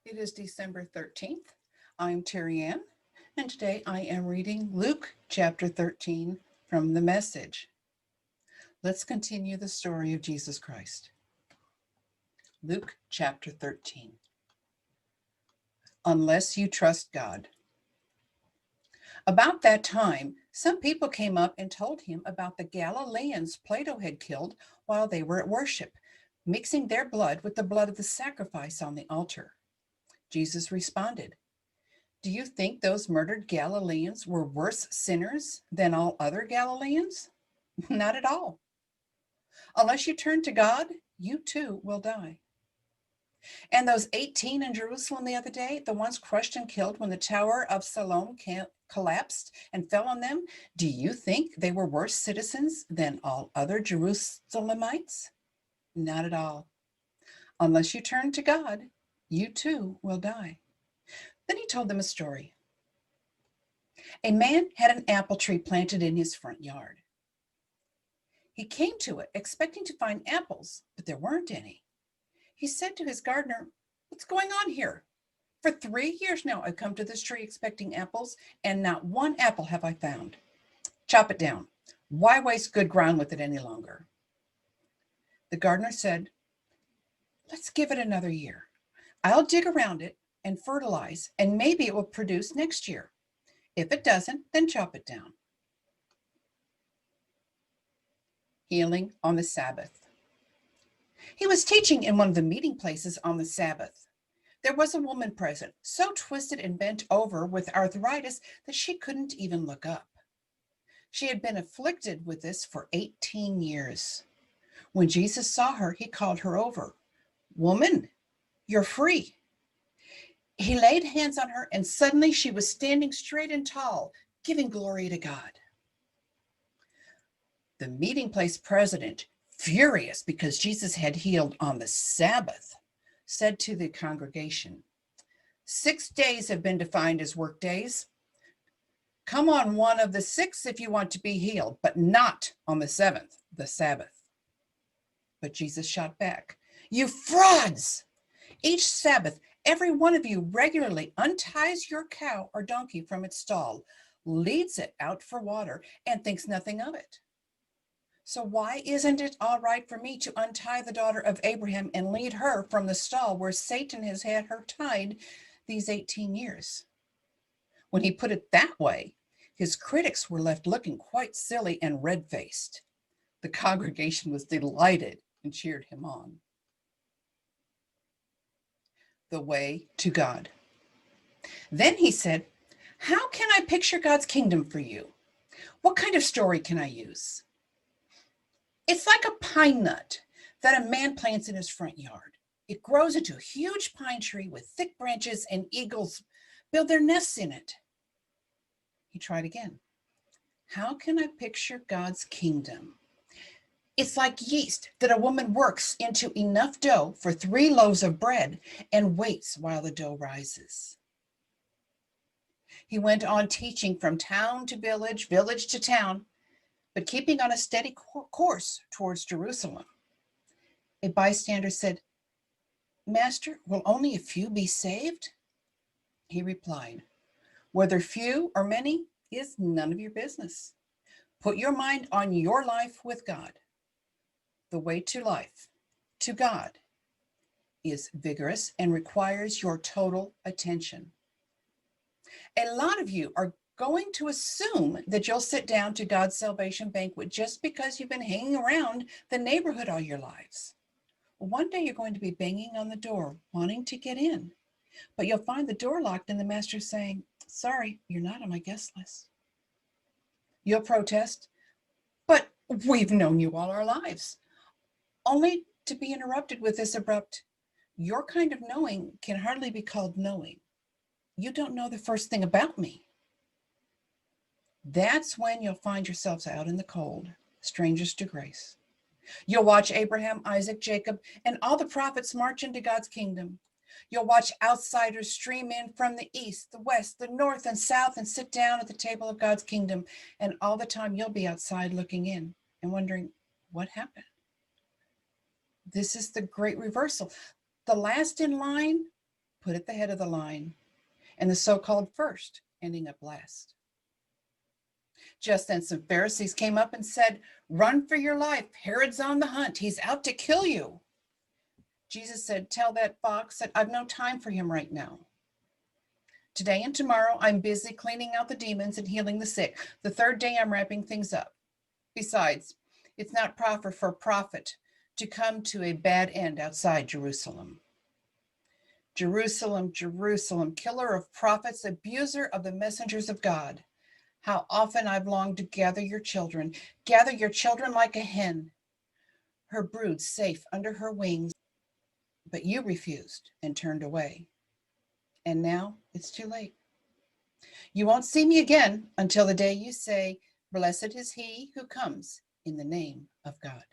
It is December 13th. I'm TerryAnn, and today I am reading Luke chapter 13 from the Message. Let's continue the story of Jesus Christ. Luke chapter 13. Unless you trust God. About that time, some people came up and told him about the Galileans Plato had killed while they were at worship, mixing their blood with the blood of the sacrifice on the altar. Jesus responded, "Do you think those murdered Galileans were worse sinners than all other Galileans? Not at all. Unless you turn to God, you too will die. And those 18 in Jerusalem the other day, the ones crushed and killed when the Tower of Siloam collapsed and fell on them, do you think they were worse citizens than all other Jerusalemites? Not at all. Unless you turn to God, you too will die." Then he told them a story. A man had an apple tree planted in his front yard. He came to it expecting to find apples, but there weren't any. He said to his gardener, "What's going on here? For 3 years now I've come to this tree expecting apples, and not one apple have I found. Chop it down. Why waste good ground with it any longer?" The gardener said, "Let's give it another year. I'll dig around it and fertilize, and maybe it will produce next year. If it doesn't, then chop it down." Healing on the Sabbath. He was teaching in one of the meeting places on the Sabbath. There was a woman present, so twisted and bent over with arthritis that she couldn't even look up. She had been afflicted with this for 18 years. When Jesus saw her, he called her over. "Woman, you're free." He laid hands on her, and suddenly she was standing straight and tall, giving glory to God. The meeting place president, furious because Jesus had healed on the Sabbath, said to the congregation, "6 days have been defined as work days. Come on one of the 6 if you want to be healed, but not on the 7th, the Sabbath." But Jesus shot back, "You frauds! Each Sabbath, every one of you regularly unties your cow or donkey from its stall, leads it out for water, and thinks nothing of it. So why isn't it all right for me to untie the daughter of Abraham and lead her from the stall where Satan has had her tied these 18 years? When he put it that way, his critics were left looking quite silly and red-faced. The congregation was delighted and cheered him on. The way to God. Then he said, "How can I picture God's kingdom for you? What kind of story can I use? It's like a pine nut that a man plants in his front yard. It grows into a huge pine tree with thick branches, and eagles build their nests in it." He tried again. "How can I picture God's kingdom? It's like yeast that a woman works into enough dough for 3 loaves of bread and waits while the dough rises." He went on teaching from town to village, village to town, but keeping on a steady course towards Jerusalem. A bystander said, "Master, will only a few be saved?" He replied, "Whether few or many is none of your business. Put your mind on your life with God. The way to life, to God, is vigorous and requires your total attention. A lot of you are going to assume that you'll sit down to God's salvation banquet just because you've been hanging around the neighborhood all your lives. One day you're going to be banging on the door, wanting to get in, but you'll find the door locked and the master saying, "Sorry, you're not on my guest list." You'll protest, "But we've known you all our lives," only to be interrupted with this abrupt, "Your kind of knowing can hardly be called knowing. You don't know the first thing about me." That's when you'll find yourselves out in the cold, strangers to grace. You'll watch Abraham, Isaac, Jacob, and all the prophets march into God's kingdom. You'll watch outsiders stream in from the east, the west, the north, and south and sit down at the table of God's kingdom. And all the time you'll be outside looking in and wondering, what happened? This is the great reversal. The last in line put at the head of the line, and the so-called first ending up last. Just then some Pharisees came up and said, "Run for your life. Herod's on the hunt. He's out to kill you." Jesus said, "Tell that fox that I've no time for him right now. Today and tomorrow, I'm busy cleaning out the demons and healing the sick. The third day, I'm wrapping things up. Besides, it's not proper for a prophet to come to a bad end outside Jerusalem." Jerusalem, Jerusalem, killer of prophets, abuser of the messengers of God. How often I've longed to gather your children like a hen, her brood safe under her wings, but you refused and turned away. And now it's too late. You won't see me again until the day you say, "Blessed is he who comes in the name of God."